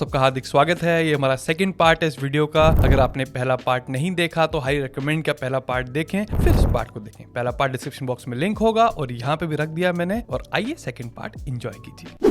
सबका हार्दिक स्वागत है। ये हमारा सेकंड पार्ट है इस वीडियो का। अगर आपने पहला पार्ट नहीं देखा तो हाई रिकमेंड का पहला पार्ट देखें, फिर इस पार्ट को देखें। पहला पार्ट डिस्क्रिप्शन बॉक्स में लिंक होगा और यहाँ पे भी रख दिया मैंने। और आइए सेकंड पार्ट एंजॉय कीजिए।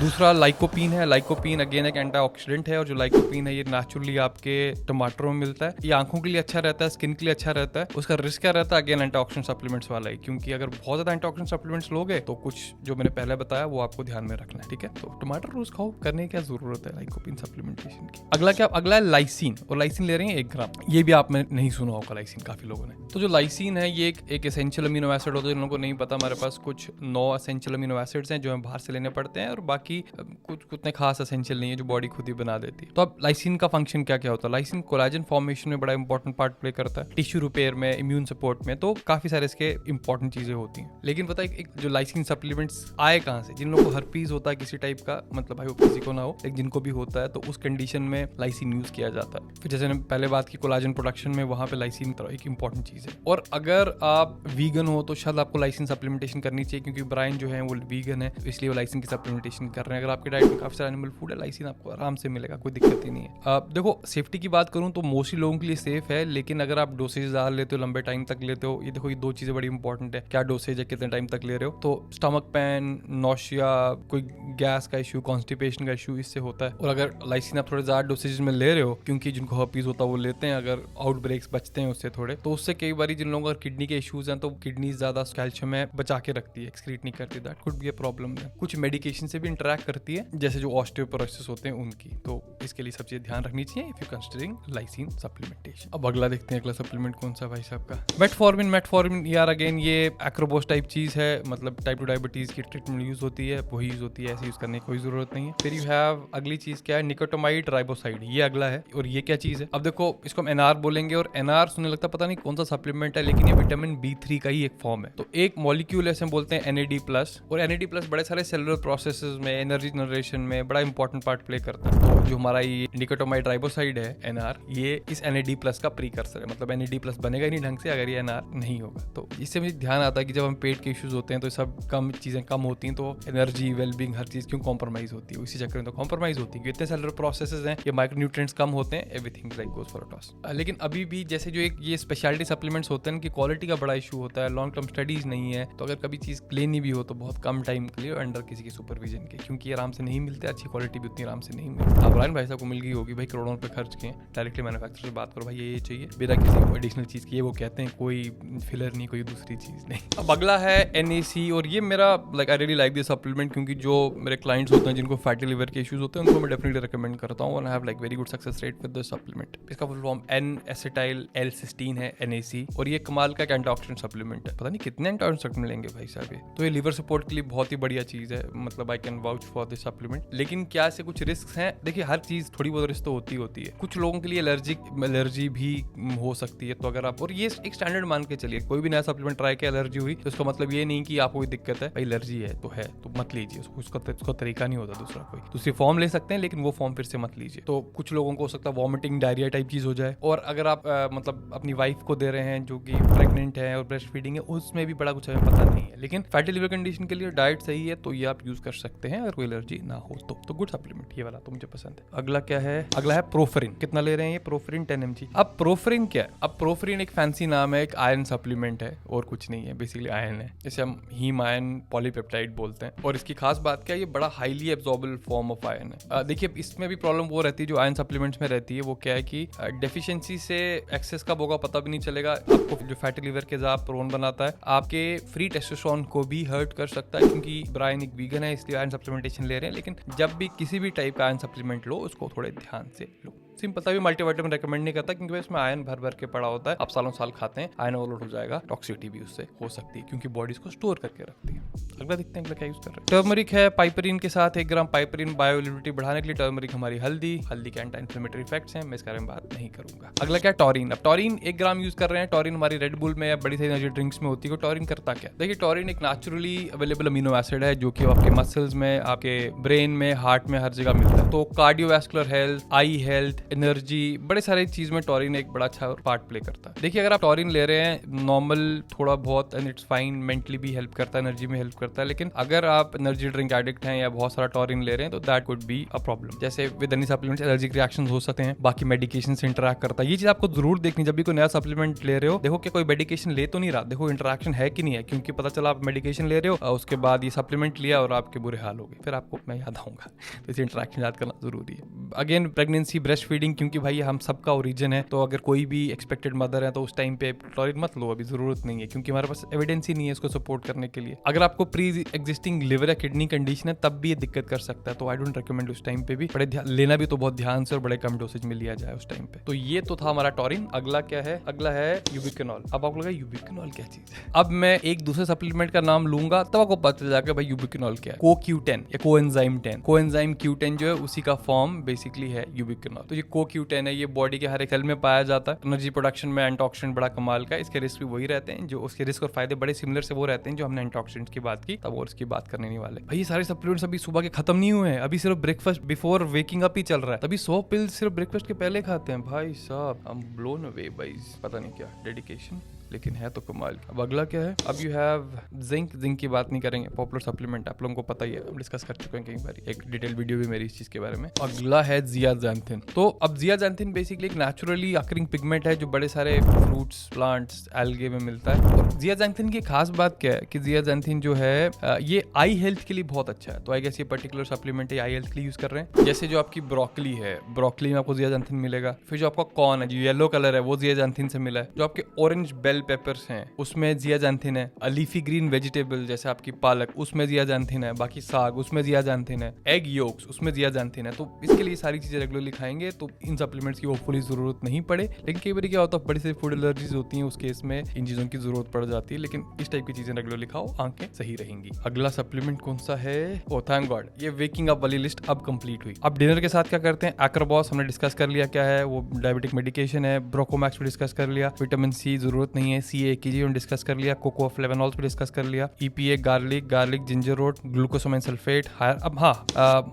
दूसरा लाइकोपीन है। लाइकोपीन अगेन एक एंटीऑक्सीडेंट है और जो लाइकोपीन है ये नेचुरली आपके टमाटरों में मिलता है। ये आंखों के लिए अच्छा रहता है, स्किन के लिए अच्छा रहता है। उसका रिस्क क्या रहता है? अगेन एंटीऑक्सीडेंट सप्लीमेंट्स वाला ही, क्योंकि अगर बहुत ज्यादा एंटीऑक्सीडेंट सप्लीमेंट्स लोगे तो कुछ जो मैंने पहले बताया वो आपको ध्यान में रखना है, ठीक है। तो टमाटर रोज खाओ, करने की क्या जरूरत है लाइकोपीन सप्लीमेंटेशन की। अगला है लाइसिन। और लाइसिन ले रहे हैं 1 ग्राम। ये भी आपने नहीं सुना होगा लाइसिन काफी लोगों ने। तो जो लाइसिन है ये एक एसेंशियल अमीनो एसिड होता है। जिन लोगों को नहीं पता, हमारे पास कुछ 9 एसेंशियल अमीनो एसिड्स हैं जो हमें बाहर से लेने पड़ते हैं और बाकी कुछ उतने खास एसेंशियल नहीं है जो बॉडी खुद ही बना देती है। तो अब लाइसिन का फंक्शन क्या क्या होता है? लाइसिन कोलेजन फॉर्मेशन में बड़ा इंपॉर्टेंट पार्ट प्ले करता है, टिश्यू रिपेयर में, इम्यून सपोर्ट में। तो काफी सारे इसके इंपॉर्टेंट चीजें होती हैं। लेकिन पता है एक जो लाइसिन सप्लीमेंट्स आए कहां से? जिन लोगों को हर्पीज होता है किसी टाइप का, मतलब भाई वो किसी को ना हो, लेकिन जिनको भी होता है तो उस कंडीशन में लाइसिन यूज किया जाता है। फिर जैसे मैंने पहले बात की कोलेजन प्रोडक्शन में, वहां पे लाइसिन एक इंपॉर्टेंट चीज है। और अगर आप वीगन हो तो शायद आपको लाइसिन सप्लीमेंटेशन करनी चाहिए, क्योंकि ब्रायन जो है वो वीगन है, इसलिए वो लाइसिन की सप्लीमेंटेशन कर रहे हैं। अगर आपके डाइट में काफी सारा एनिमल फूड है, लाइसिन आपको आराम से मिलेगा, कोई दिक्कत ही नहीं है। देखो सेफ्टी की बात करूं तो मोस्टली लोगों के लिए सेफ है, लेकिन अगर आप डोसेज ज्यादा लेते हो, लंबे टाइम तक लेते हो, ये देखो ये 2 चीजें बड़ी इंपॉर्टेंट है। क्या डोसेज है, कितने टाइम तक ले रहे हो। तो स्टमक पेन, नोशिया, कोई गैस का इशू, कॉन्स्टिपेशन का इशू इससे होता है। और अगर लाइसिन आप थोड़े ज्यादा डोसेज में ले रहे हो, क्योंकि जिनको हर्पीज होता है वो लेते हैं, अगर आउटब्रेक्स बचते हैं उससे थोड़े, तो उससे कई बार जिन लोगों का किडनी के इश्यूज हैं तो किडनी ज्यादा कैल्शियम में बचा के रखती है, एक्सक्रीट नहीं करती। That could be a problem. कुछ मेडिकेशन से भी इंटरेक्ट करती है, जैसे जो ऑस्टियोपोरोसिस होते हैं उनकी। तो इसके लिए सब चीजें ध्यान रखनी चाहिए if you considering lysine supplementation. अब अगला देखते हैं, अगला सप्लीमेंट कौन सा भाई साहब का? मेटफॉर्मिन यार अगेन ये एक्रोबोस टाइप चीज है, मतलब टाइप 2 डायबिटीज की ट्रीटमेंट यूज होती है, वही यूज होती है, ऐसे यूज करने की कोई जरूरत नहीं है। फिर यू हैव अगली चीज क्या है? निकोटामाइड राइबोसाइड। ये अगला है। और ये क्या चीज है? अब देखो इसको हम एनआर बोलेंगे, और एनआर सुनने लगता पता नहीं कौन सा सप्लीमेंट है, लेकिन ये विटामिन B3 का ही एक फॉर्म है। तो एक मॉलिक्यूल ऐसे बोलते हैं NAD+, और NAD+ बड़े सारे सेलुलर प्रोसेसेस में, एनर्जी जनरेशन में बड़ा इंपॉर्टेंट पार्ट प्ले करता है। तो जो हमारा ये निकोटामाइड राइबोसाइड है NR, ये इस NAD+ का प्रीकर्सर है। मतलब NAD+ बनेगा ही नहीं ढंग से अगर ये NR नहीं होगा। तो इससे मुझे ध्यान आता है कि जब हम पेट के इश्यूज होते हैं तो सब चीजें कम होती हैं, तो एनर्जी, वेलबींग, हर चीज क्यों कॉम्प्रोमाइज होती है? इसी चक्कर में तो कॉम्प्रोमाइज होती है, इतने सेलुलर प्रोसेसेस हैं, ये माइक्रोन्यूट्रिएंट्स कम होते हैं, everything like goes for a toss. लेकिन अभी भी जैसे जो एक ये स्पेशलिटी सप्लीमेंट्स होते हैं, इनकी क्वालिटी का बड़ा इशू होता है, लॉन्ग टर्म स्टडीज नहीं है। तो अगर कभी चीज लेनी भी हो तो बहुत कम टाइम के लिए अंडर किसी की सुपरविजन के, क्योंकि आराम से नहीं मिलते, अच्छी क्वालिटी भी उतनी आराम से नहीं मिलती। अब रायन भाई साहब को मिल गई होगी भाई, करोड़ों रुपए खर्च किए, डायरेक्टली मैन्युफैक्चरर से बात करो भाई ये चाहिए, बिना किसी एडिशनल चीज की। वो कहते हैं कोई फिलर नहीं, कोई दूसरी चीज नहीं। अब अगला है NAC। और ये मेरा I really like this supplement, क्योंकि जो मेरे क्लाइंट्स होते हैं जिनको फैटी लिवर के इश्यूज होते हैं उनको मैं डेफिनेटली रिकमेंड करता हूँ, और I have very good success rate with this supplement. इसका फुल फॉर्म N-एसिटाइल L-सिस्टीन है, NAC। और ये कमाल का एंटीऑक्सीडेंट सप्लीमेंट है। पता नहीं कितने एंटीऑक्सीडेंट मिलेंगे भाई साहब ये। तो ये लिवर सपोर्ट के लिए बहुत ही बढ़िया चीज है, मतलब I can vouch for this supplement. लेकिन क्या ऐसे कुछ रिस्क हैं? देखिए हर चीज थोड़ी बहुत रिस्क तो होती है। कुछ लोगों के लिए एलर्जी भी हो सकती है। तो अगर आप, और ये एक स्टैंडर्ड मान के चलिए, कोई भी नया सप्लीमेंट ट्राई किया, एलर्जी हुई तो इसका मतलब ये नहीं कि आपको कोई दिक्कत है, भाई एलर्जी है तो मत लीजिए उसका तरीका नहीं होता दूसरा। कोई दूसरी फॉर्म ले सकते हैं, लेकिन वो फॉर्म फिर से मत लीजिए। तो कुछ लोगों को हो सकता है वॉमिटिंग, डायरिया टाइप चीज हो जाए। और अगर आप मतलब अपनी वाइफ को दे रहे हैं जो कि प्रेग्नेंट है और ब्रेस्ट फीडिंग है, उसमें भी बड़ा कुछ हमें पता नहीं है। लेकिन फैटी लिवर कंडीशन के लिए डाइट सही है तो ये आप यूज कर सकते हैं, अगर कोई एलर्जी ना हो तो गुड सप्लीमेंट ये वाला तो मुझे पसंद है। अगला क्या है? अगला है प्रोफेरिन। कितना ले रहे हैं ये? प्रोफेरिन 10 mg। अब प्रोफेरिन क्या है? अब प्रोफेरिन एक फैंसी नाम है, एक आयरन सप्लीमेंट है और कुछ नहीं है, बेसिकली आयरन है, जैसे हम हीम आयरन पॉलीपेप्टाइड बोलते हैं। और इसकी खास बात क्या है? ये बड़ा highly absorbable form of iron है। देखिए इसमें भी प्रॉब्लम वो रहती है जो आयरन सप्लीमेंट्स में रहती है, वो क्या है कि डेफिशिएंसी से एक्सेस कब होगा पता भी नहीं चलेगा। आपको जो फैटी लिवर के ज़्यादा प्रोन बनाता है, आपके फ्री टेस्टोस्टेरोन को भी हर्ट कर सकता है, क्योंकि ब्रायन एक वीगन है इसलिए आयरन सप्लीमेंटेशन ले रहे हैं। लेकिन जब भी किसी भी टाइप का आयरन सप्लीमेंट लो, उसको थोड़े ध्यान से लो। सिंपल सा भी मल्टीविटामिन रेकमेंड नहीं करता, क्योंकि इसमें आयरन भर के पड़ा होता है। आप सालों साल खाते हैं, आयरन ओवरलोड हो जाएगा, टॉक्सिसिटी भी उससे हो सकती है, क्योंकि बॉडी इसको स्टोर करके रखती है। अगला देखते हैं अगला क्या यूज कर रहे हैं। टर्मरिक है पाइपरिन के साथ 1 ग्राम पाइपरिन। बायोअवेलेबिलिटी बढ़ाने के लिए टर्मरिक हमारी हल्दी के एंटी इन्फ्लेमेटरी इफेक्ट्स हैं, मैं इसके बारे में बात नहीं करूंगा। अगला क्या? टॉरिन। अब टॉरिन 1 ग्राम यूज कर रहे हैं। टॉरिन हमारी रेड बुल में या बड़ी सारी एनर्जी ड्रिंक्स में होती है। टॉरिन करता क्या? देखिए टॉरिन एक नेचुरली अवेलेबल अमीनो एसिड है जो कि आपके मसल्स में, आपके ब्रेन में, हार्ट में हर जगह मिलता है। तो कार्डियोवैस्कुलर हेल्थ, आई हेल्थ, एनर्जी, बड़े सारे चीज में टॉरिन एक बड़ा अच्छा पार्ट प्ले करता है। देखिए, अगर आप टॉरिन ले रहे हैं नॉर्मल थोड़ा बहुत एंड इट्स फाइन, मेंटली भी हेल्प करता है, एनर्जी में हेल्प करता है, लेकिन अगर आप एनर्जी ड्रिंक एडिक्ट हैं या बहुत सारा टॉरिन ले रहे हैं तो that could be a problem. जैसे with any supplements allergic reactions हो सकते हैं, बाकी मेडिकेशन से इंटरेक्ट करता है। ये चीज आपको जरूर देखनी, जब भी कोई नया सप्लीमेंट ले रहे हो, देखो कि कोई मेडिकेशन ले तो नहीं रहा, देखो इंटरेक्शन है कि नहीं है, क्योंकि पता चला आप मेडिकेशन ले रहे हो और उसके बाद ये सप्लीमेंट लिया और आपके बुरे हाल हो गए, फिर आपको मैं याद आऊंगा। तो इसे इंटरेक्शन याद करना जरूरी है। अगेन प्रेगनेंसी, ब्रेस्ट फीडिंग, क्योंकि भाई हम सबका ओरिजिन है, तो अगर कोई भी एक्सपेक्टेड मदर है तो उस टाइम पे टॉरिन मत लो, अभी जरूरत नहीं है, क्योंकि हमारे पास एविडेंस ही नहीं है इसको सपोर्ट करने के लिए। अगर आपको प्री एग्जिस्टिंग लिवर या किडनी कंडीशन है तब भी ये दिक्कत कर सकता है, तो आई डोंट रिकमेंड उस टाइम पे भी बड़े लेना भी तो बहुत ध्यान से और बड़े कम डोसेज में लिया जाए उस टाइम पे। तो ये तो था हमारा टॉरिन। अगला क्या है? अगला है यूबिक्विनॉल। अब आपको लगा यूबिक्विनॉल क्या चीज है? अब मैं एक दूसरे सप्लीमेंट का नाम लूंगा तब आपको पता चल जाएगा भाई यूबिक्विनॉल क्या है। CoQ10 या कोएंजाइम 10, कोएंजाइम Q10 जो है उसी का फॉर्म बेसिकली है यूबिक्विनॉल। तो ये CoQ10 है, ये बॉडी के हर एक सेल में पाया जाता है। एनर्जी प्रोडक्शन में एंटीऑक्सीडेंट बड़ा कमाल का है, इसके रिस्क भी वही रहते हैं जो उसके रिस्क और फायदे बड़े सिमिलर से वो रहते हैं जो हमने एंटीऑक्सीडेंट की बात की तब, और इसकी बात करने नहीं वाले। भाई ये सारे सप्लीमेंट्स अभी सुबह के खत्म नहीं हुए हैं, अभी सिर्फ ब्रेकफास्ट बिफोर वेकिंग अप ही चल रहा है, तभी 100 पिल्स सिर्फ ब्रेकफास्ट के पहले खाते हैं। भाई साहब हम ब्लोन अवे भाई, पता नहीं क्या डेडिकेशन, लेकिन है तो कमाल। अब अगला क्या है? अब यू हैव जिंक। जिंक की बात नहीं करेंगे, पॉपुलर सप्लीमेंट आप लोगों को पता ही है, हम डिस्कस कर चुके हैं कई बार, एक डिटेल वीडियो भी मेरी इस चीज के बारे में। अगला है जियाज़ैंथिन। तो अब जियाज़ैंथिन बेसिकली एक नेचुरली अकरिंग पिगमेंट है जो बड़े सारे फ्रूट्स, प्लांट्स, एल्गे में मिलता है। और जियाज़ैंथिन की खास बात क्या है कि जियाज़ैंथिन जो है ये आई हेल्थ के लिए बहुत अच्छा है। तो आई गेस ये पर्टिकुलर सप्लीमेंट है आई हेल्थ के लिए यूज कर रहे हैं। जैसे जो आपकी ब्रोकली है, ब्रोकली में आपको जियाज़ैंथिन मिलेगा। फिर जो आपका कॉर्न है जो येलो कलर है वो जियाज़ैंथिन से मिला है। जो आपके ऑरेंज बेल पेपर्स हैं उसमें जियाज़ैंथिन है। लीफी ग्रीन वेजिटेबल जैसे आपकी पालक, उसमें जियाज़ैंथिन है। बाकी साग, उसमें जियाज़ैंथिन है। एग योक्स, उसमें जियाज़ैंथिन है। तो इसके लिए सारी चीजें रेगुलरली खाएंगे तो इन सप्लीमेंट्स की होपफुली जरूरत नहीं पड़े, लेकिन कई बार क्या होता है बड़ी सारी फूड एलर्जीज होती हैं, उस केस में इन चीजों की जरूरत पड़ जाती है, लेकिन इस टाइप की चीजें रेगुलरली खाओ, आंखें सही रहेंगी। अगला सप्लीमेंट कौन सा है? ओ थैंक गॉड, ये वेकिंग अप वाली लिस्ट अब कंप्लीट हुई। अब डिनर के साथ क्या करते हैं? एक्रोबॉस हमने डिस्कस कर लिया क्या है, वो डायबिटिक मेडिकेशन है। ब्रोकोमैक्स भी डिस्कस कर लिया। विटामिन सी जरूरत नहीं है। CA की डिस्कस कर लिया। कोकोफ्लेवोनॉल्स भी डिस्कस कर लिया। EPA, garlic, ginger root, glucosamine sulphate. अब हाँ,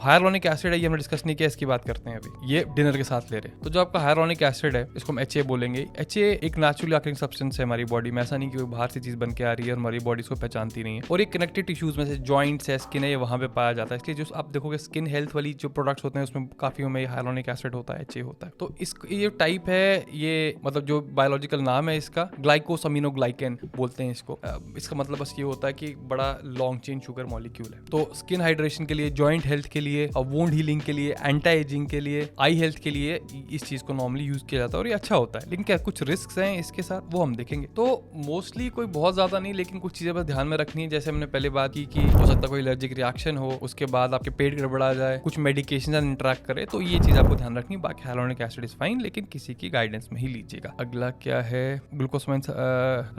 हाइलुरोनिक एसिड है, ये हमने डिस्कस नहीं किया, इसकी बात करते हैं अभी। ये डिनर के साथ ले रहे हैं। तो जो आपका हाइलुरोनिक एसिड है इसको हम HA बोलेंगे। HA एक नेचुरली अकरिंग सब्सटेंस है हमारी बॉडी में, ऐसा नहीं कि कोई बाहर से चीज बन के आ रही है और हमारी बॉडी इसको पहचानती नहीं है। और ये कनेक्टिव टिश्यूज में से जॉइंट्स है, स्किन है, ये वहां पे पाया जाता है। इसलिए जो आप देखोगे स्किन हेल्थ वाली जो प्रोडक्ट्स होते हैं उसमें काफी में हाइलुरोनिक एसिड होता है, HA होता है। तो इस ये टाइप है, ये मतलब जो बायोलॉजिकल नाम है इसका ग्लाइकोसमिनोग्लाइकेन बोलते हैं इसको। इसका मतलब बस ये होता है कि बड़ा लॉन्ग चेन शुगर मॉलिक्यूल है। तो स्किन हाइड्रेशन के लिए, जॉइंट हेल्थ के लिए, वुंड हीलिंग के लिए, एंटी एजिंग के लिए, आई हेल्थ के लिए इस चीज को नॉर्मली यूज किया जाता है और ये अच्छा होता है। लेकिन क्या कुछ रिस्क हैं इसके साथ, वो हम देखेंगे। तो मोस्टली कोई बहुत ज्यादा नहीं, लेकिन कुछ चीजें बस ध्यान में रखनी है। जैसे हमने पहले बात की कि हो सकता है कोई एलर्जिक रिएक्शन हो, उसके बाद आपके पेट गड़बड़ा जाए, कुछ मेडिकेशन इंटरेक्ट करे, तो ये चीज आपको ध्यान रखनी। बाकी हाइलुरोनिक एसिड इज फाइन, लेकिन किसी की गाइडेंस में ही लीजिएगा। अगला क्या है? ग्लूकोसामाइन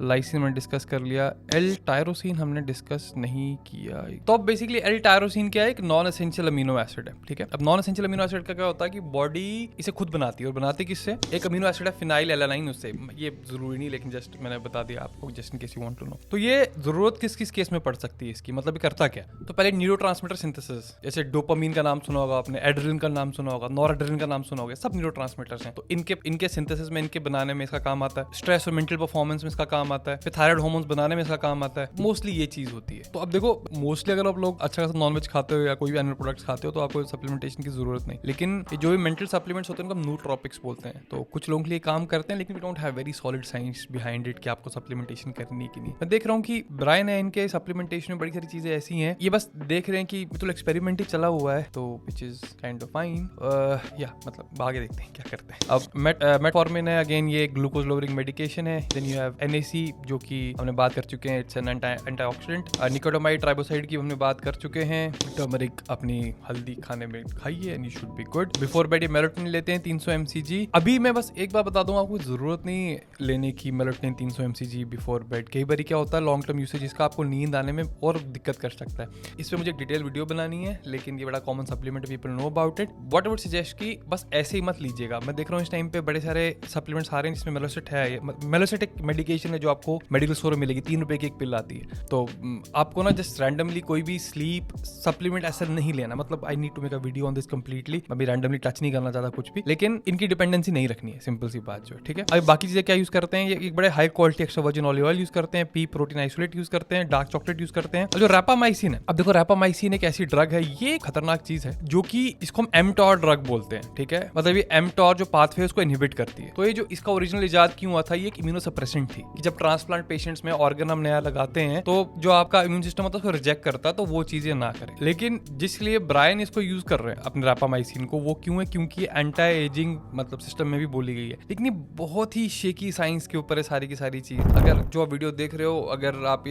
लाइसिन हमने डिस्कस कर लिया। L-टायरोसिन हमने डिस्कस नहीं किया। तो अब बेसिकली L-टायरोसिन क्या है? एक नॉन एसेंशियल अमीनो एसिड है, ठीक है। अब नॉन एसेंशियल अमीनो एसिड का क्या होता है कि बॉडी इसे खुद बनाती है, और बनाती किससे? एक अमीनो एसिड है फिनाइल एलानाइन, उससे। ये जरूरी नहीं, लेकिन जस्ट मैंने बता दिया आपको just in case you want to know. तो ये जरूरत किस किस केस में पड़ सकती है इसकी, मतलब ये करता क्या? तो पहले न्यूरोट्रांसमीटर सिंथेसिस, जैसे डोपामीन का नाम सुना होगा आपने, एड्रेनलिन का नाम सुना होगा, नॉरएड्रेनलिन का नाम सुना होगा, सब न्यूरोट्रांसमीटर्स हैं। तो इनके सिंथेसिस में, इनके बनाने में इसका काम आता है। स्ट्रेस और मेंटल परफॉर्मेंस में इसका काम आता है। फिर थायराइड हार्मोन्स बनाने में इसका काम आता है। मोस्टली ये चीज होती है। तो अब देखो, मोस्टली अगर आप लोग अच्छा खासा नॉनवेज खाते हो या कोई भी एनिमल प्रोडक्ट्स खाते हो तो आपको सप्लीमेंटेशन की जरूरत नहीं। लेकिन जो भी मेंटल सप्लीमेंट्स होते हैं उनको न्यूट्रोपिक्स बोलते हैं। तो कुछ लोगों के लिए काम करते हैं, लेकिन we don't have very solid science behind it कि आपको सप्लीमेंटेशन करनी है कि नहीं। मैं देख रहा हूँ कि ब्रायन है, इनके सप्लीमेंटेशन में बड़ी सारी चीजें ऐसी हैं, ये बस देख रहे हैं कि तो एक्सपेरिमेंट ही चला हुआ है, तो which is kind of fine. या मतलब आगे देखते हैं क्या करते हैं। अब मेटफॉर्मिन है, अगेन ये ग्लूकोज लोअरिंग मेडिकेशन है। देन यू हैव NAC जो कि हमने बात कर चुके हैं, इट्स एन एंटीऑक्सीडेंट। निकोटामाइड ट्राइबोसाइड की हमने बात कर चुके हैं। टर्मरिक अपनी हल्दी खाने में खाइए and you should be good. Before bed melatonin लेते हैं 300 mcg। अभी मैं बस एक बार बता दूं, आपको जरूरत नहीं लेने की मेलाटोनिन 300 mcg बिफोर बेड। कई बार क्या होता है लॉन्ग टर्म यूसेज इसका आपको नींद आने में और दिक्कत कर सकता है। इस पे मुझे एक डिटेल वीडियो बनानी है, लेकिन ये बड़ा common supplement, people know about it. What I would suggest कि बस ऐसे ही मत लीजिएगा। मैं देख रहा हूँ इस टाइम पे बड़े सारे सप्लीमेंट्स आ रहे हैं जिसमें मेलोसिट है। मेलोसिट एक मेडिकेशन है जो आपको मेडिकल स्टोर में मिलेगी, 3 रुपए की एक पिल आती है। तो आपको ना जस्ट रैंडमली कोई भी स्लीप सप्लीमेंट ऐसा नहीं लेना। मतलब I need to make a video on this completely, मैं भी रैंडमली टच नहीं करना चाहता कुछ भी, लेकिन इनकी डिपेंडेंसी नहीं रखनी है, सिंपल सी बात जो है, ठीक है। अब बाकी चीजें क्या यूज करते हैं, ये एक बड़े high quality extra virgin olive oil use करते हैं, पी प्रोटीन आइसोलेट यूज करते हैं, डार्क चॉकलेट यूज करते हैं। और जो रैपामाइसिन है, अब देखो रैपामाइसिन एक ऐसी ड्रग है, ये खतरनाक चीज है जो कि इसको हम एमटॉर ड्रग बोलते हैं, ठीक है। मतलब ये एमटॉर जो पाथवे उसको इनहिबिट करती है। तो ये जो इसका ओरिजिनल इजाद क्यों हुआ था, ये एक इम्यूनोसप्रेसेंट थी कि जब ट्रांसप्लांट पेशेंट्स में ऑर्गन हम नया लगाते हैं तो जो आपका इम्यून सिस्टम होता है उसको रिजेक्ट करता है, तो वो चीजें ना करें। लेकिन जिसलिए ब्रायन इसको यूज कर रहे हैं अपने रैपामाइसिन को, वो क्यों है, क्योंकि एंटी एजिंग मतलब सिस्टम में भी बोली गई है। लेकिन ये बहुत ही शेकी साइंस के ऊपर है सारी की सारी चीज। अगर जो वीडियो देख रहे हो, अगर आप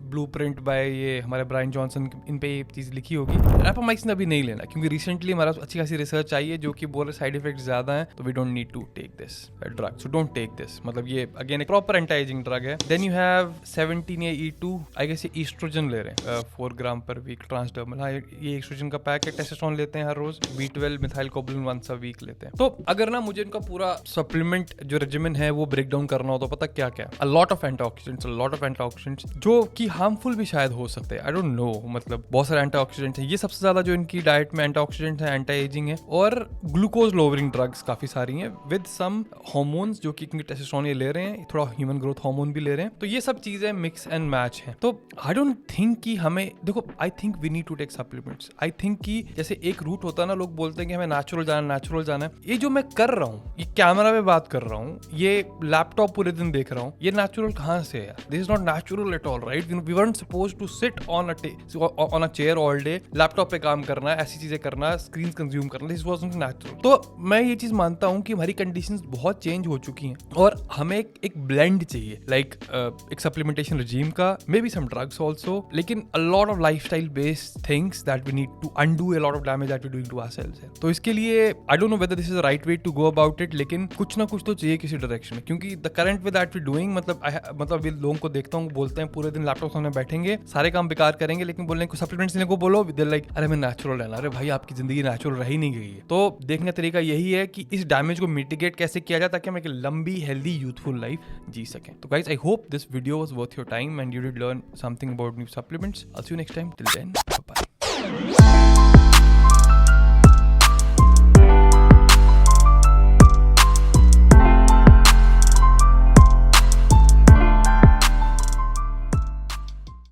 ब्लूप्रिंट बाय ये हमारे ब्रायन जॉनसन, इन पे ये चीज लिखी होगी, रैपामाइसिन अभी नहीं लेना, क्योंकि रिसेंटली हमारा अच्छी खासी रिसर्च आई है जो कि बोल रहे साइड इफेक्ट ज्यादा है, तो we don't need to take this drug, so don't take this. मतलब ये अगेन एक प्रॉपर एंटी एजिंग ड्रग है। Then you have 17A-E2, I guess ये ईस्ट्रोजन ले रहे हैं 4 ग्राम पर वीक ट्रांसडर्मल। हाँ, ये ईस्ट्रोजन का पैक है। टेस्टोस्टेरोन लेते हैं हर रोज, B12 methylcobalamin once a week लेते हैं। तो अगर ना मुझे इनका पूरा सप्लीमेंट जो रेजिमेन है वो ब्रेक डाउन करना हो तो पता क्या क्या, अ लॉट ऑफ एंटीऑक्सीडेंट्स जो कि हार्मफुल भी शायद हो सकते हैं, आई डोंट नो। मतलब बहुत सारे एंटीऑक्सीडेंट्स हैं, ये सबसे ज्यादा जो इनकी डाइट में एंटीऑक्सीडेंट्स हैं, एंटी एजिंग है, और ग्लूकोज लोवरिंग ड्रग्स काफी सारी हैं विद सम हार्मोन्स जो कि टेस्टोस्टेरोन ये ले रहे हैं, थोड़ा ह्यूमन ग्रोथ हार्मोन भी ले रहे हैं। तो ये सब चीजें मिक्स एंड मैच हैं। तो आई डोंट थिंक कि हमें, देखो I think we need to take supplements. I think कि जैसे एक रूट होता है ना, लोग बोलते हैं कि हमें नेचुरल जाना है। ये जो मैं कर रहा हूँ, ये कैमरा में बात कर रहा हूँ, ये लैपटॉप पूरे दिन देख रहा हूँ, ये नेचुरल कहाँ से है? This is not natural at all, right? We weren't supposed to sit on a chair all day, laptop पे काम करना है, ऐसी चीजें करना है, स्क्रीन कंज्यूम करना, दिस वाजंट नेचुरल। तो मैं ये चीज मानता हूँ कि हमारी कंडीशंस बहुत चेंज हो चुकी हैं और हमें एक ब्लेंड चाहिए, लाइक एक सप्लीमेंटेशन रिजीम का, may be some drugs also, लेकिन a lot of lifestyle based things that we need to undo a lot of damage that we doing to ourselves. तो इसके लिए I don't know whether this is the right way to go about it, लेकिन कुछ ना कुछ तो चाहिए किसी डायरेक्शन में, क्योंकि the current way that we doing, मतलब ये लोगों को देखता हूँ, बोलते हैं पूरे दिन लैपटॉप सामने बैठेंगे, सारे काम बेकार करेंगे, लेकिन बोलने को सप्लीमेंट्स लेने को बोलो, दे लाइक अरे मैं नेचुरल रहना। अरे भाई, आपकी जिंदगी नेचुरल रह ही नहीं गई है। तो देखने का तरीका यही है कि इस डैमेज को मिटिगेट कैसे किया जाए ताकि हम एक लंबी हेल्दी यूथफुल लाइफ जी सकें। तो guys, I hope this video was worth your time and you did learn something about new supplements. I'll see you next time. Till then, bye bye.